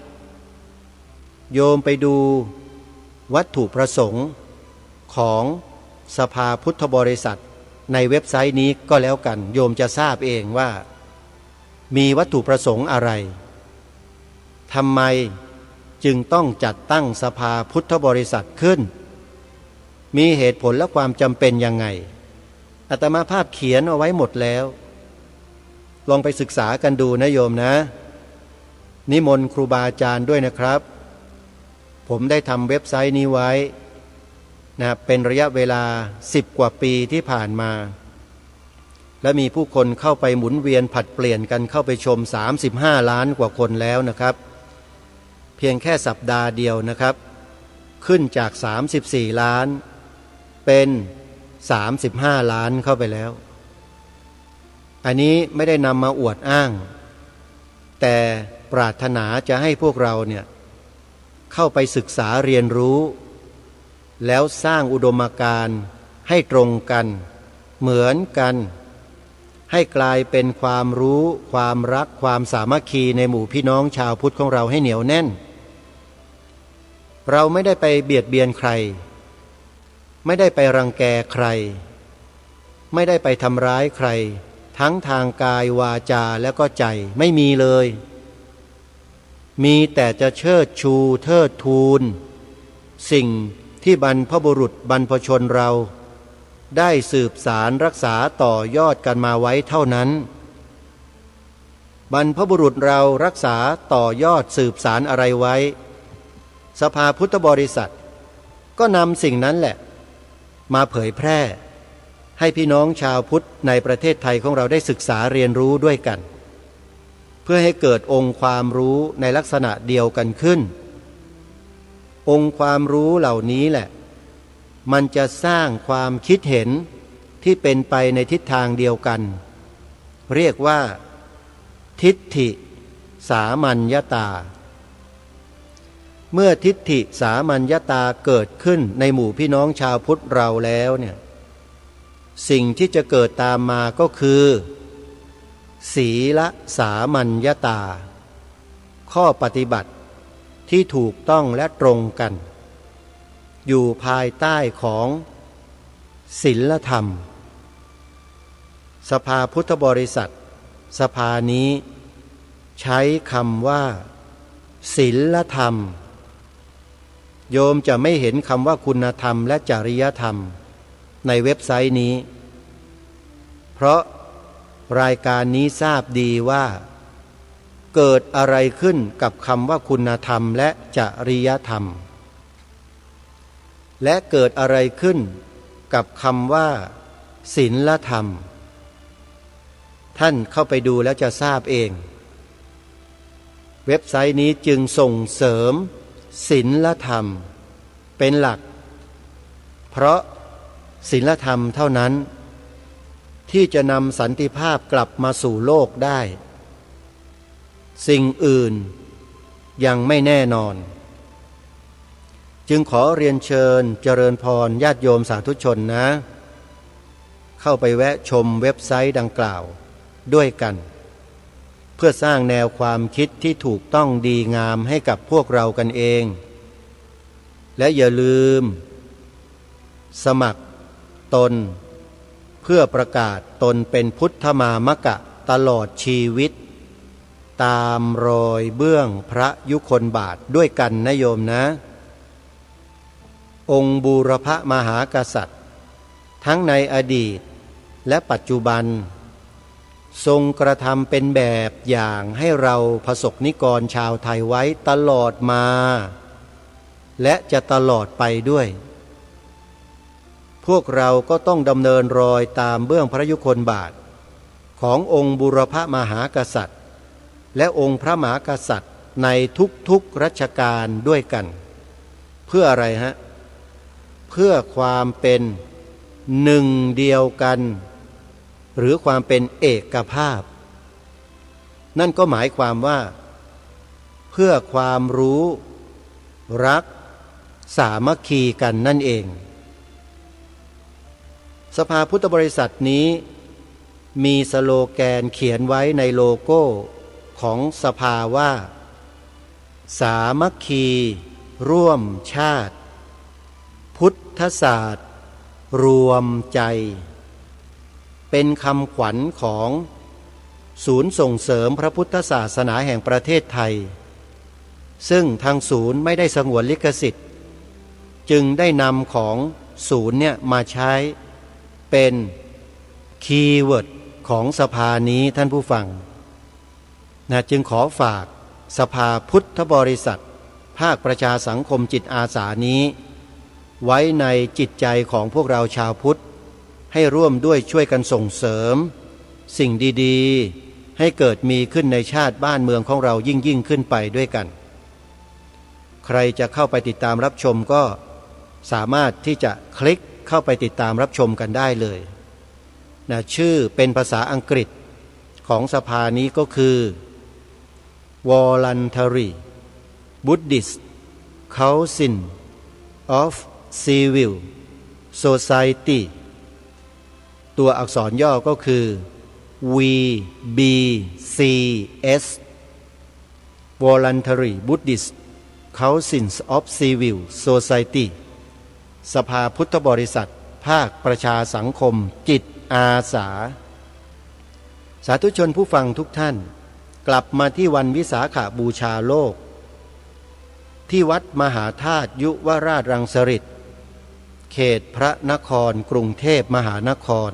D: โยมไปดูวัตถุประสงค์ของสภาพุทธบริษัทในเว็บไซต์นี้ก็แล้วกันโยมจะทราบเองว่ามีวัตถุประสงค์อะไรทำไมจึงต้องจัดตั้งสภาพุทธบริษัทขึ้นมีเหตุผลและความจำเป็นยังไงอาตมาภาพเขียนเอาไว้หมดแล้วลองไปศึกษากันดูนะโยมนะนิมนต์ครูบาอาจารย์ด้วยนะครับผมได้ทำเว็บไซต์นี้ไว้ นะเป็นระยะเวลา10 กว่าปีที่ผ่านมาและมีผู้คนเข้าไปหมุนเวียนผลัดเปลี่ยนกันเข้าไปชม35 ล้านกว่าคนแล้วนะครับเพียงแค่สัปดาห์เดียวนะครับขึ้นจาก34 ล้านเป็น35 ล้านเข้าไปแล้วอันนี้ไม่ได้นำมาอวดอ้างแต่ปรารถนาจะให้พวกเราเนี่ยเข้าไปศึกษาเรียนรู้แล้วสร้างอุดมการณ์ให้ตรงกันเหมือนกันให้กลายเป็นความรู้ความรักความสามัคคีในหมู่พี่น้องชาวพุทธของเราให้เหนียวแน่นเราไม่ได้ไปเบียดเบียนใครไม่ได้ไปรังแกใครไม่ได้ไปทำร้ายใครทั้งทางกายวาจาและก็ใจไม่มีเลยมีแต่จะเชิดชูเทิดทูนสิ่งที่บรรพบุรุษบรรพชนเราได้สืบสารรักษาต่อยอดกันมาไว้เท่านั้นบรรพบุรุษเรารักษาต่อยอดสืบสารอะไรไว้สภาพุทธบริษัทก็นำสิ่งนั้นแหละมาเผยแพร่ให้พี่น้องชาวพุทธในประเทศไทยของเราได้ศึกษาเรียนรู้ด้วยกันเพื่อให้เกิดองค์ความรู้ในลักษณะเดียวกันขึ้นองค์ความรู้เหล่านี้แหละมันจะสร้างความคิดเห็นที่เป็นไปในทิศทางเดียวกันเรียกว่าทิฏฐิสามัญญตาเมื่อทิฏฐิสามัญญตาเกิดขึ้นในหมู่พี่น้องชาวพุทธเราแล้วเนี่ยสิ่งที่จะเกิดตามมาก็คือศีลสามัญญตาข้อปฏิบัติที่ถูกต้องและตรงกันอยู่ภายใต้ของศีลธรรมสภาพุทธบริษัทสภานี้ใช้คำว่าศีลธรรมโยมจะไม่เห็นคำว่าคุณธรรมและจริยธรรมในเว็บไซต์นี้เพราะรายการนี้ทราบดีว่าเกิดอะไรขึ้นกับคำว่าคุณธรรมและจริยธรรมและเกิดอะไรขึ้นกับคำว่าศีลธรรมท่านเข้าไปดูแล้วจะทราบเองเว็บไซต์นี้จึงส่งเสริมศีลธรรมเป็นหลักเพราะศีลธรรมเท่านั้นที่จะนำสันติภาพกลับมาสู่โลกได้สิ่งอื่นยังไม่แน่นอนจึงขอเรียนเชิญเจริญพรญาติโยมสาธุชนนะเข้าไปแวะชมเว็บไซต์ดังกล่าวด้วยกันเพื่อสร้างแนวความคิดที่ถูกต้องดีงามให้กับพวกเรากันเองและอย่าลืมสมัครตนเพื่อประกาศตนเป็นพุทธมามกะตลอดชีวิตตามรอยเบื้องพระยุคลบาทด้วยกันนะโยมนะองค์บูรพมหากษัตริย์ทั้งในอดีตและปัจจุบันทรงกระทำเป็นแบบอย่างให้เราพระสงฆ์นิกรชาวไทยไว้ตลอดมาและจะตลอดไปด้วยพวกเราก็ต้องดำเนินรอยตามเบื้องพระยุคลบาทขององค์บูรพมหากษัตริย์และองค์พระมหากษัตริย์ในทุกๆรัชกาลด้วยกันเพื่ออะไรฮะเพื่อความเป็นหนึ่งเดียวกันหรือความเป็นเอกภาพนั่นก็หมายความว่าเพื่อความรู้รักสามัคคีกันนั่นเองสภาพุทธบริษัทนี้มีสโลแกนเขียนไว้ในโลโก้ของสภาว่าสามัคคีร่วมชาติพุทธศาสตร์รวมใจเป็นคำขวัญของศูนย์ส่งเสริมพระพุทธศาสนาแห่งประเทศไทยซึ่งทางศูนย์ไม่ได้สงวนลิขสิทธิ์จึงได้นำของศูนย์เนี่ยมาใช้เป็นคีย์เวิร์ดของสภานี้ท่านผู้ฟังนะจึงขอฝากสภาพุทธบริษัทภาคประชาสังคมจิตอาสานี้ ไว้ในจิตใจของพวกเราชาวพุทธให้ร่วมด้วยช่วยกันส่งเสริมสิ่งดีๆให้เกิดมีขึ้นในชาติบ้านเมืองของเรายิ่งขึ้นไปด้วยกันใครจะเข้าไปติดตามรับชมก็สามารถที่จะคลิกเข้าไปติดตามรับชมกันได้เลยนะชื่อเป็นภาษาอังกฤษของสภานี้ก็คือ Voluntary Buddhist Council of Civil Society ตัวอักษรย่อก็คือ VBCS Voluntary Buddhist Council of Civil Society สภาพุทธบริษัทภาคประชาสังคมจิตอาสาสาธุชนผู้ฟังทุกท่านกลับมาที่วันวิสาขบูชาโลกที่วัดมหาธาตุยุวราชรังสฤษฎ์เขตพระนครกรุงเทพมหานคร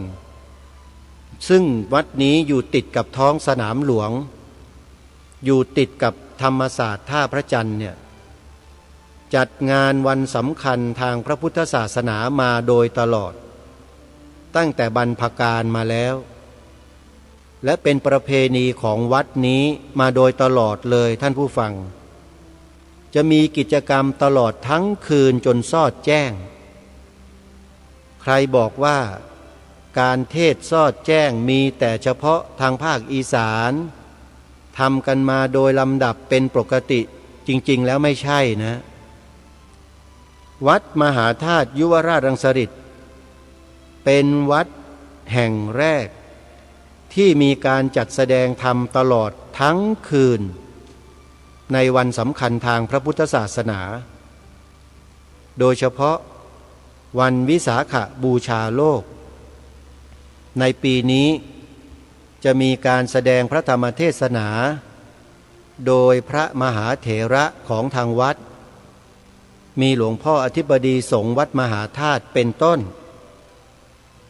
D: ซึ่งวัดนี้อยู่ติดกับท้องสนามหลวงอยู่ติดกับธรรมศาสตร์ท่าพระจันทร์เนี่ยจัดงานวันสำคัญทางพระพุทธศาสนามาโดยตลอดตั้งแต่บรรพกาลมาแล้วและเป็นประเพณีของวัดนี้มาโดยตลอดเลยท่านผู้ฟังจะมีกิจกรรมตลอดทั้งคืนจนสอดแจ้งใครบอกว่าการเทศน์สอดแจ้งมีแต่เฉพาะทางภาคอีสานทำกันมาโดยลำดับเป็นปกติจริงๆแล้วไม่ใช่นะวัดมหาธาตุยุวราชรังสฤษฎ์เป็นวัดแห่งแรกที่มีการจัดแสดงธรรมตลอดทั้งคืนในวันสำคัญทางพระพุทธศาสนาโดยเฉพาะวันวิสาขบูชาโลกในปีนี้จะมีการแสดงพระธรรมเทศนาโดยพระมหาเถระของทางวัดมีหลวงพ่ออธิบดีสงฆ์วัดมหาธาตุเป็นต้น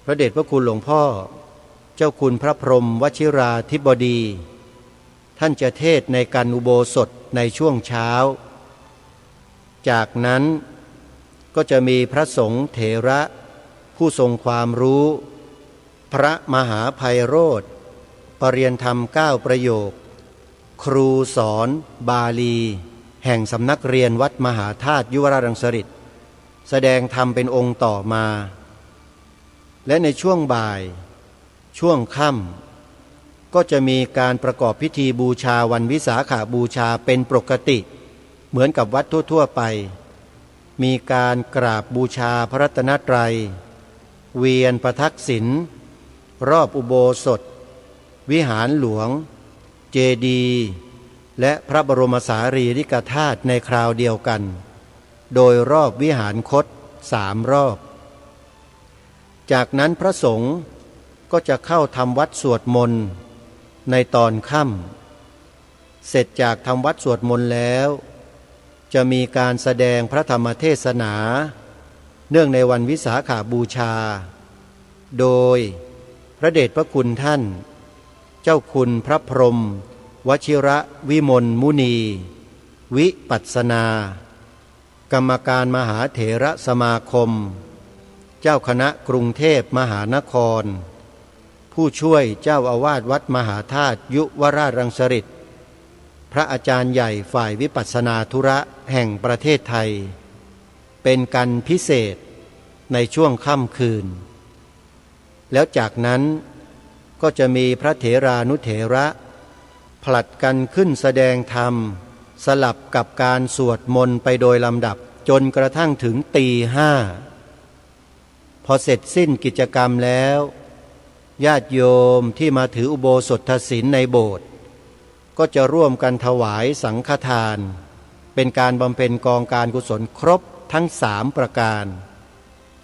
D: พระเดชพระคุณหลวงพ่อเจ้าคุณพระพรหมวชิราธิบดีท่านจะเทศน์ในการอุโบสถในช่วงเช้าจากนั้นก็จะมีพระสงฆ์เถระผู้ทรงความรู้พระมหาไพโรธปรริยนธรรม9ประโยคครูสอนบาลีแห่งสำนักเรียนวัดมหาธาตุยุวราชรังสฤษฎ์แสดงธรรมเป็นองค์ต่อมาและในช่วงบ่ายช่วงค่ำก็จะมีการประกอบพิธีบูชาวันวิสาขบูชาเป็นปกติเหมือนกับวัดทั่วๆไปมีการกราบบูชาพระรัตนตรัยเวียนประทักษิณรอบอุโบสถวิหารหลวงเจดีย์และพระบรมสารีริกธาตุในคราวเดียวกันโดยรอบวิหารคต3 รอบจากนั้นพระสงฆ์ก็จะเข้าทำวัดสวดมนต์ในตอนค่ำเสร็จจากทำวัดสวดมนต์แล้วจะมีการแสดงพระธรรมเทศนาเนื่องในวันวิสาขบูชาโดยพระเดชพระคุณท่านเจ้าคุณพระพรหมวชิระวิมลมุนีวิปัสสนากรรมการมหาเถระสมาคมเจ้าคณะกรุงเทพมหานครผู้ช่วยเจ้าอาวาสวัดมหาธาตุยุวราชรังสฤษฎ์พระอาจารย์ใหญ่ฝ่ายวิปัสสนาธุระแห่งประเทศไทยเป็นการพิเศษในช่วงค่ำคืนแล้วจากนั้นก็จะมีพระเถรานุเถระผลัดกันขึ้นแสดงธรรมสลับกับการสวดมนต์ไปโดยลำดับจนกระทั่งถึงตี 5พอเสร็จสิ้นกิจกรรมแล้วญาติโยมที่มาถืออุโบสถศีลในโบสถ์ก็จะร่วมกันถวายสังฆทานเป็นการบำเพ็ญกองการกุศลครบทั้ง3ประการ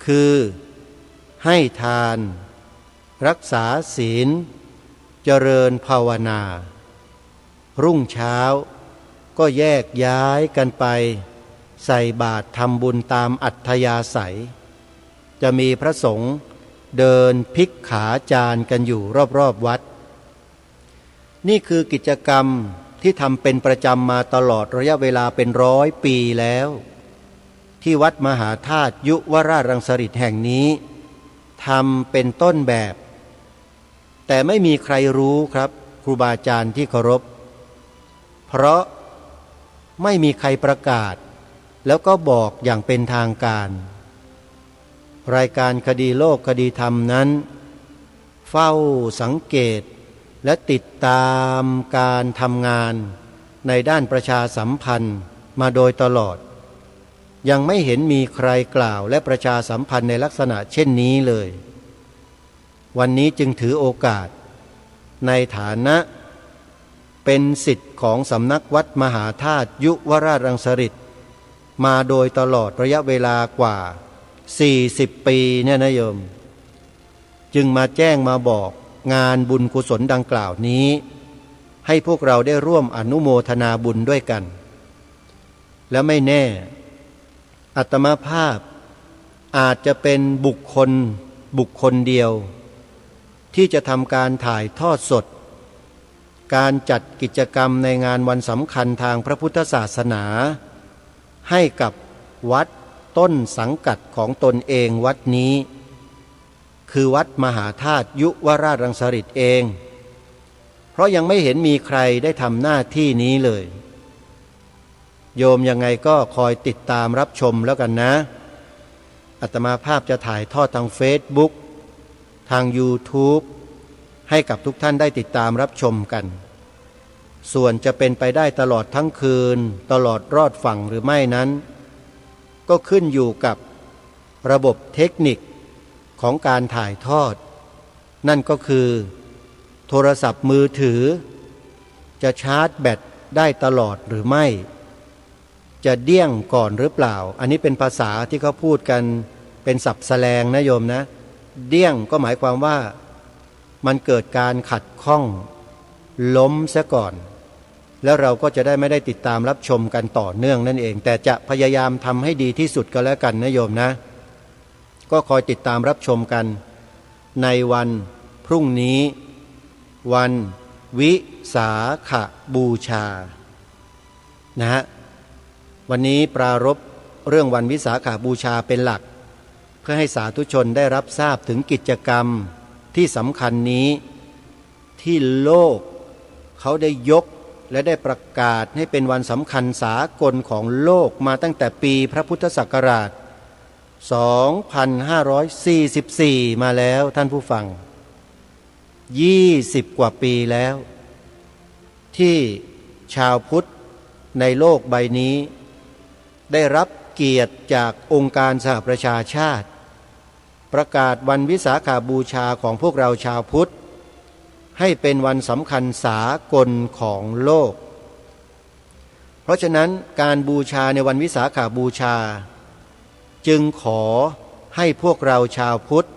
D: คือให้ทานรักษาศีลเจริญภาวนารุ่งเช้าก็แยกย้ายกันไปใส่บาตรทำบุญตามอัธยาศัยจะมีพระสงฆ์เดินพลิกขาจานกันอยู่รอบๆวัดนี่คือกิจกรรมที่ทำเป็นประจำมาตลอดระยะเวลาเป็น100 ปีแล้วท ที่วัดมหาธาตุยุวราชรังสฤษแห่งนี้ทำเป็นต้นแบบ แต่ไม่มีใครรู้ครับครูบาอาจารย์ที่เคารพเพราะไม่มีใครประกาศแล้วก็บอกอย่างเป็นทางการรายการคดีโลกคดีธรรมนั้นเฝ้าสังเกตและติดตามการทำงานในด้านประชาสัมพันธ์มาโดยตลอดยังไม่เห็นมีใครกล่าวและประชาสัมพันธ์ในลักษณะเช่นนี้เลยวันนี้จึงถือโอกาสในฐานะเป็นศิษย์ของสำนักวัดมหาธาตุยุวราชรังสฤษมาโดยตลอดระยะเวลากว่า40 ปีเนี่ยนะโยมจึงมาแจ้งมาบอกงานบุญกุศลดังกล่าวนี้ให้พวกเราได้ร่วมอนุโมทนาบุญด้วยกันและไม่แน่อาตมาภาพอาจจะเป็นบุคคลเดียวที่จะทำการถ่ายทอดสดการจัดกิจกรรมในงานวันสำคัญทางพระพุทธศาสนาให้กับวัดต้นสังกัดของตนเองวัดนี้คือวัดมหาธาตุยุวราชรังสฤษเองเพราะยังไม่เห็นมีใครได้ทำหน้าที่นี้เลยโยมยังไงก็คอยติดตามรับชมแล้วกันนะอาตมาภาพจะถ่ายทอดทางเฟซบุ๊กทาง YouTube ให้กับทุกท่านได้ติดตามรับชมกันส่วนจะเป็นไปได้ตลอดทั้งคืนตลอดรอดฝั่งหรือไม่นั้นก็ขึ้นอยู่กับระบบเทคนิคของการถ่ายทอดนั่นก็คือโทรศัพท์มือถือจะชาร์จแบตได้ตลอดหรือไม่จะเดี้ยงก่อนหรือเปล่าอันนี้เป็นภาษาที่เขาพูดกันเป็นศัพท์แสลงนะโยมนะเดี้ยงก็หมายความว่ามันเกิดการขัดข้องล้มซะก่อนแล้วเราก็จะได้ไม่ได้ติดตามรับชมกันต่อเนื่องนั่นเองแต่จะพยายามทำให้ดีที่สุดก็แล้วกันนะโยมนะก็คอยติดตามรับชมกันในวันพรุ่งนี้วันวิสาขบูชานะฮะวันนี้ปรารภเรื่องวันวิสาขบูชาเป็นหลักเพื่อให้สาธุชนได้รับทราบถึงกิจกรรมที่สำคัญนี้ที่โลกเขาได้ยกและได้ประกาศให้เป็นวันสำคัญสากลของโลกมาตั้งแต่ปีพระพุทธศักราช2544มาแล้วท่านผู้ฟัง20 กว่าปีแล้วที่ชาวพุทธในโลกใบนี้ได้รับเกียรติจากองค์การสหประชาชาติประกาศวันวิสาขบูชาของพวกเราชาวพุทธให้เป็นวันสำคัญสากลของโลกเพราะฉะนั้นการบูชาในวันวิสาขบูชาจึงขอให้พวกเราชาวพุทธ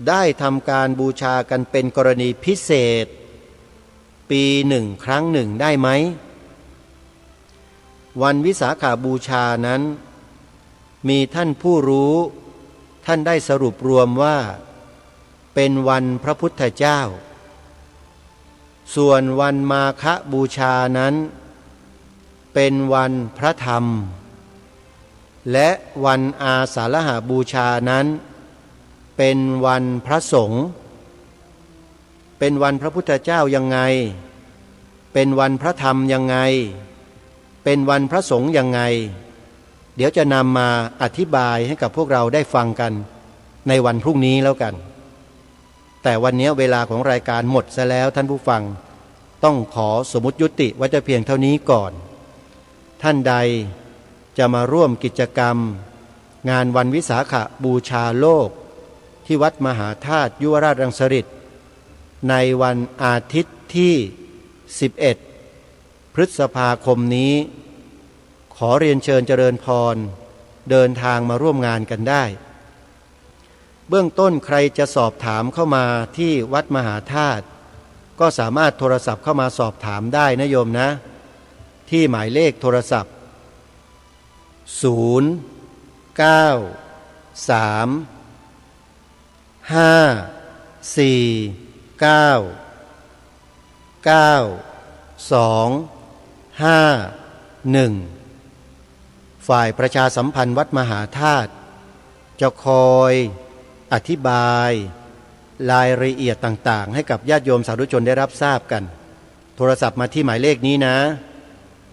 D: ได้ทำการบูชากันเป็นกรณีพิเศษปีหนึ่งครั้งหนึ่งได้ไหมวันวิสาขบูชานั้นมีท่านผู้รู้ท่านได้สรุปรวมว่าเป็นวันพระพุทธเจ้าส่วนวันมาฆบูชานั้นเป็นวันพระธรรมและวันอาสาฬหบูชานั้นเป็นวันพระสงฆ์เป็นวันพระพุทธเจ้ายังไงเป็นวันพระธรรมยังไงเป็นวันพระสงฆ์ยังไงเดี๋ยวจะนำมาอธิบายให้กับพวกเราได้ฟังกันในวันพรุ่งนี้แล้วกันแต่วันนี้เวลาของรายการหมดซะแล้วท่านผู้ฟังต้องขอสมมุติยุติไว้แต่เพียงเท่านี้ก่อนท่านใดจะมาร่วมกิจกรรมงานวันวิสาขบูชาโลกที่วัดมหาธาตุยุวราชรังสฤษในวันอาทิตย์ที่11 พฤษภาคมนี้ขอเรียนเชิญเจริญพรเดินทางมาร่วมงานกันได้เบื้องต้นใครจะสอบถามเข้ามาที่วัดมหาธาตุก็สามารถโทรศัพท์เข้ามาสอบถามได้นะโยมนะที่หมายเลขโทรศัพท์093 549 9251 ฝ่ายประชาสัมพันธ์วัดมหาธาตุจะคอยอธิบายรายละเอียดต่างๆให้กับญาติโยมสาธุชนได้รับทราบกันโทรศัพท์มาที่หมายเลขนี้นะ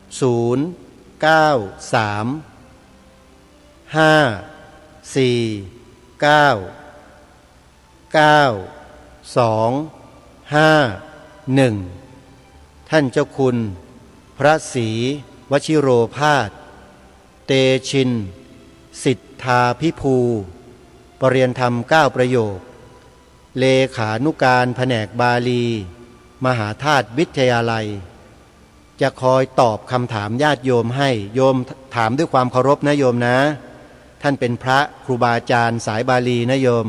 D: 093-549-9251ท่านเจ้าคุณพระศรีวชิโรภาสเตชินสิทธาภิภูปรริยนธรรม9ประโยคเลขานุการแผนกบาลีมหาธาตุวิทยาลัยจะคอยตอบคำถามญาติโยมให้โยมถามด้วยความเคารพนะโยมนะท่านเป็นพระครูบาอาจารย์สายบาลีนะโยม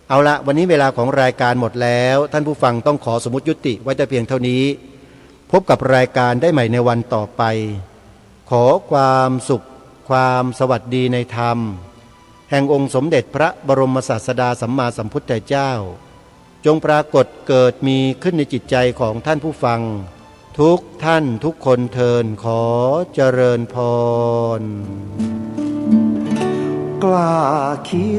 D: เอาละวันนี้เวลาของรายการหมดแล้วท่านผู้ฟังต้องขอสมมุติยุติไว้แต่เพียงเท่านี้พบกับรายการได้ใหม่ในวันต่อไปขอความสุขความสวัสดีในธรรมแห่งองค์สมเด็จพระบรมศาสดาสัมมาสัมพุทธเจ้าจงปรากฏเกิดมีขึ้นในจิตใจของท่านผู้ฟังทุกท่านทุกคนเทินขอเจริญพรกล้าคิด